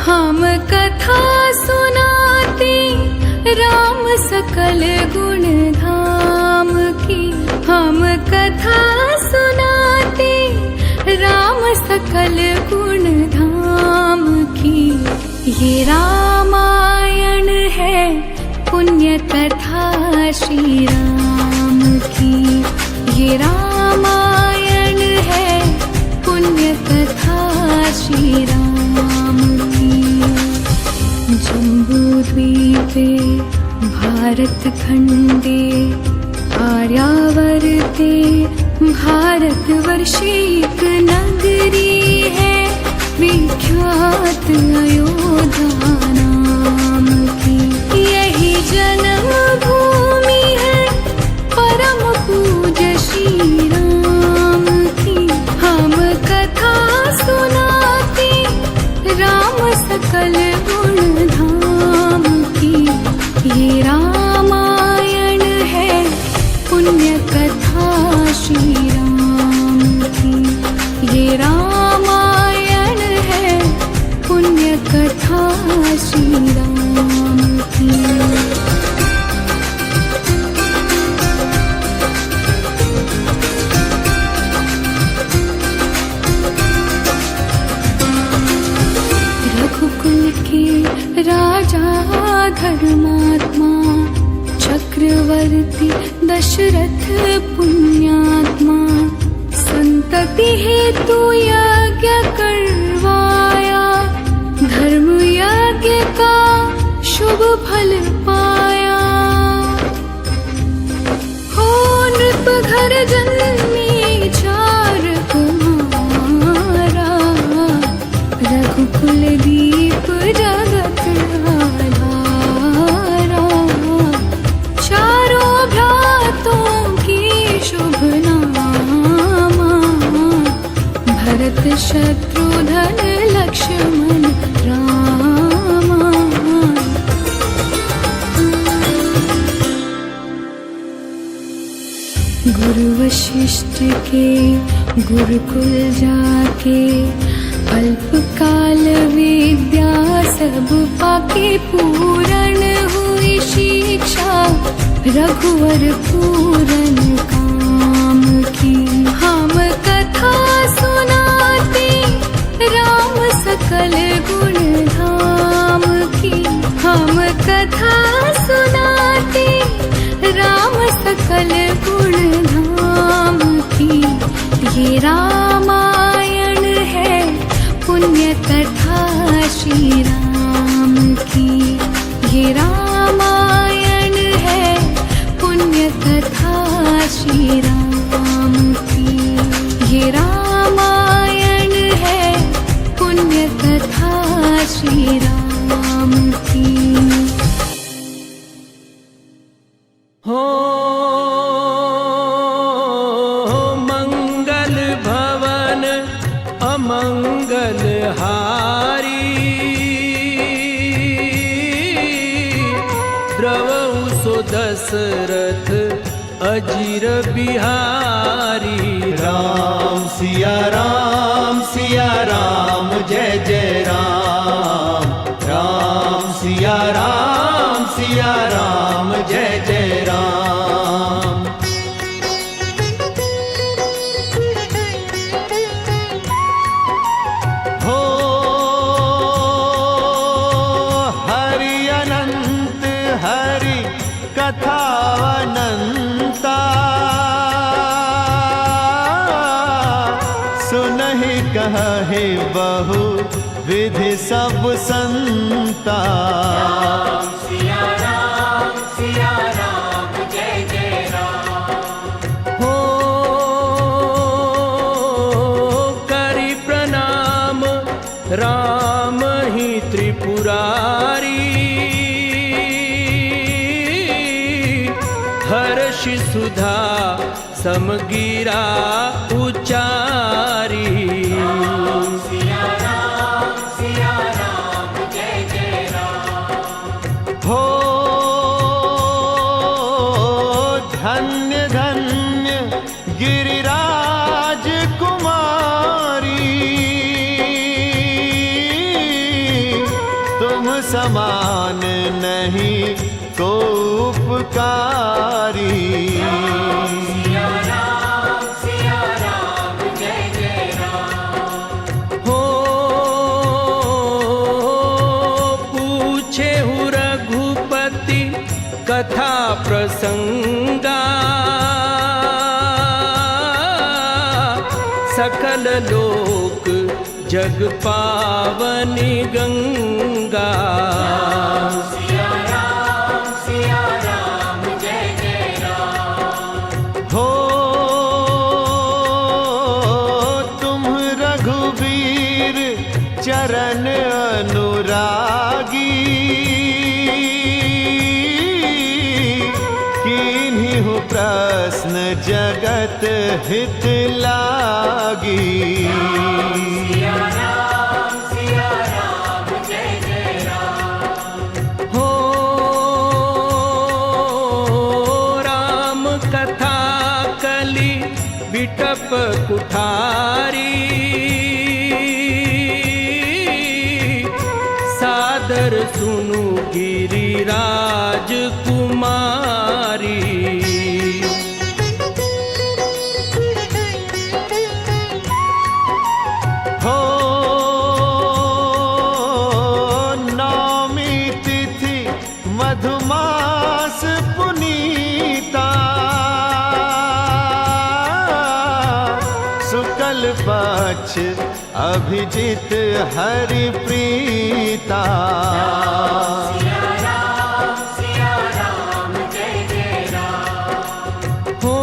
हम कथा सुनाते राम सकल गुण धाम की। हम कथा सुनाते राम सकल गुण धाम की। ये रामायण है पुण्य कथा श्री राम की। ये रामायण है पुण्य कथा श्री राम की। जम्बूद्वीपे भारत खंडे आर्यावर्ते भारतवर्षे एक नगरी है विख्यात अयोध्या नाम की। यही जन्म भूमि है परम पूज्य श्री राम की। हम कथा सुनाते राम सकल गुण धाम की। ये रामायण है पुण्य कथा श्री राम की। ये रामायण है पुण्य कथा श्री राम की। रघुकुल के राजा धर्मात्मा चक्रवर्ती दशरथ पुण्यात्मा। संतति हेतु यज्ञ करवाया धर्म यज्ञ का शुभ फल पाया। हो नृप घर जन्मे चार कुमारा। रघुकुल दीप जगत आधारा। चारों भ्रातों की शुभ नामा। भरत शत्रुघ्न लक्ष्मण रामा। गुरु वशिष्ठ के गुरुकुल जाके अल्पकाल विद्या सब पाके पूर्ण हुई शिक्षा रघुवर पूरन काम की। हम कथा सुनाते राम सकल गुण धाम की। हम कथा सुनाते राम सकल गुण धाम की। ये रामायण है पुण्य कथा श्री राम की। ये रामायण है पुण्य कथा श्री राम की। ये रामायण है पुण्य कथा श्री राम की। हो मंगल भवन अमंगल हारी। द्रवहु सो दशरथ अजीर बिहारी। राम सिया राम जय जय राम। राम सिया राम जय जय राम। हो हरि अनंत हरि कथा अनंता। सुनहि कहे बहु विधि सब संता। जय जय राम। हो करि प्रणाम राम ही त्रिपुरारी। हर्षि सुधा समगीरा उचारी। जय जय राम। हो धन्य धन्य गिरिराज कुमारी। समान नहीं को उपकारी। सिया राम जय जय राम। हो पूछे हूँ रघुपति कथा प्रसंगा, सकल लोक जग पावनी गंगा। सिया राम जय जय राम। हो तुम रघुवीर चरण अनुरागी, कीन्ही प्रश्न जगत हित लागी। सिया राम जय जय राम। हो राम कथा कली बिटप कुठारी, सादर सुनु गिरिराज कुमारी। हो नौमी तिथि मधुमास पुनीता, शुक्ल पक्ष अभिजित हरि प्रीता। सिया राम जय जय राम। हो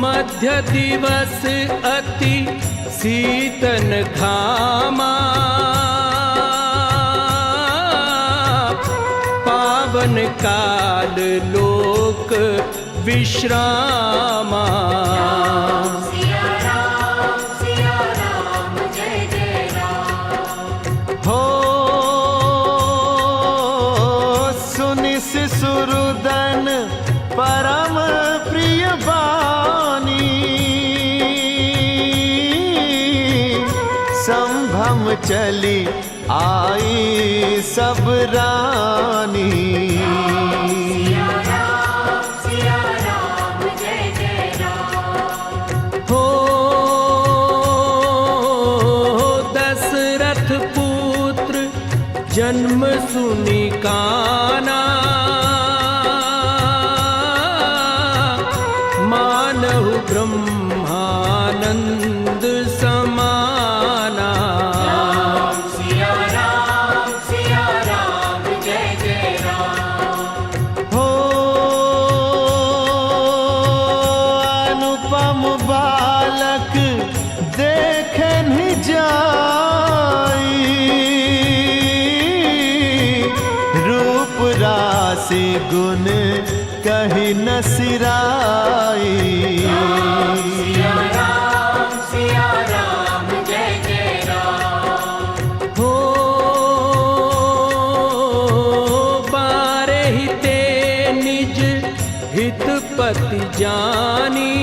मध्य दिवस अति शीतन घामा, पावन काल लोक विश्रामा। सिया राम जय जय राम। हो सुनि शिशुरुदन परम प्रिय बानी, संभ्रम चली आई सब रानी। सिया राम जय जय राम। हो दशरथ पुत्र जन्म सुनि काना, मानहु ब्रह्मानंद समाना। सिया राम जय जय राम। हो अनुपम बालक देखन जाई, रूप राशि गुण कहीं न सिराई। सिया राम जय जय राम। हो बारे हिते निज हित पति जानी,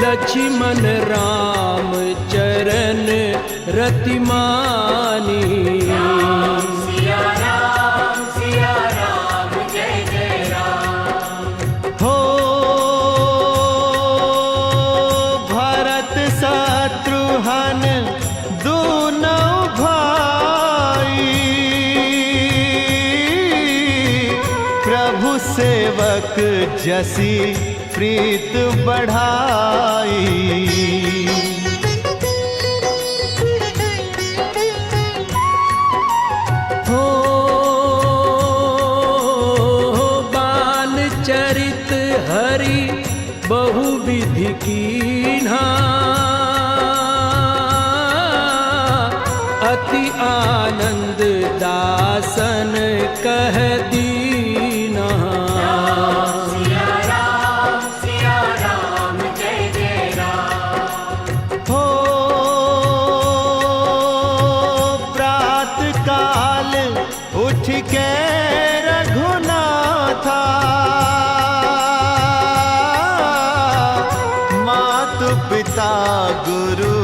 लक्ष्मण राम चरण रतिमानी। सिया राम जय जय राम। हो भरत शत्रुघ्न दोनों भाई, प्रभु सेवक जसी प्रीत बढ़ाई। हो बाल चरित हरि बहुविधि कीन्हा, अति आनंद दासन कह दीना। सिया राम जय जय राम। हो प्रात काल उठ के रघुनाथा, मातु पिता गुरु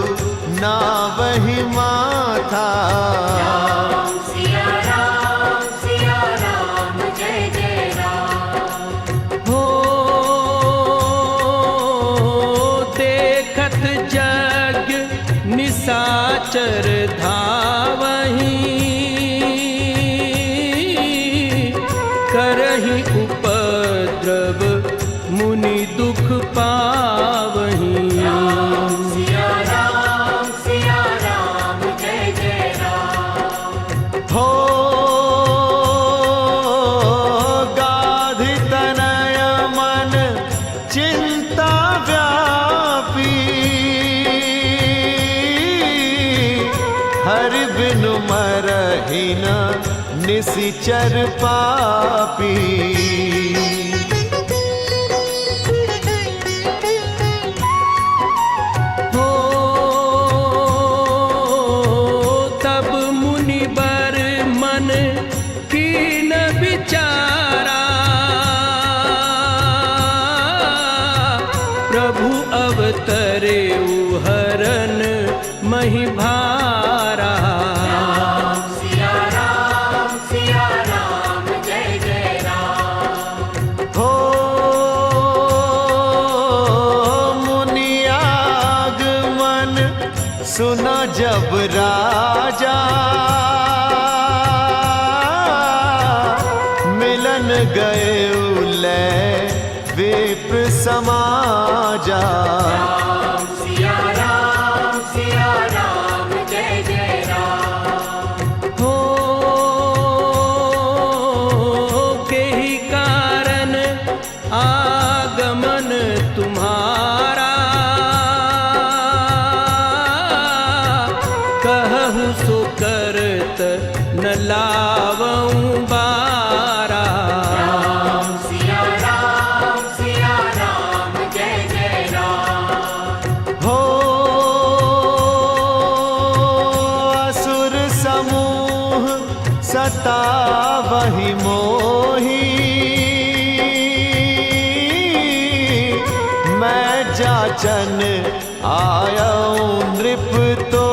ना वही माथा। राम सिया राम जय जय राम। हो देखत जग निशाचर धावही, करही उपद्रव मुनि दुख पावही। राम सिया राम जय जय राम। हो गाधि तनय मन चिंता व्यापी, हरि बिनु मरहि न निशिचर पापी। हो तब मुनि बर मन कीन विचारा, प्रभु अवतरे हरन मही भारा। राम सिया राम जय जय राम। हो मुनियागमन सुना जब राजा, मिलन गए उलय विप्र समाजा। राम सिया राम जय जय राम। हो के ही कारण आगमन तुम्हारा, कहूँ सो करत न लावऊं बारा। राम सिया राम जय जय राम। हो असुर समूह सतावहि मोही, मैं जाचन आयऊं नृप तो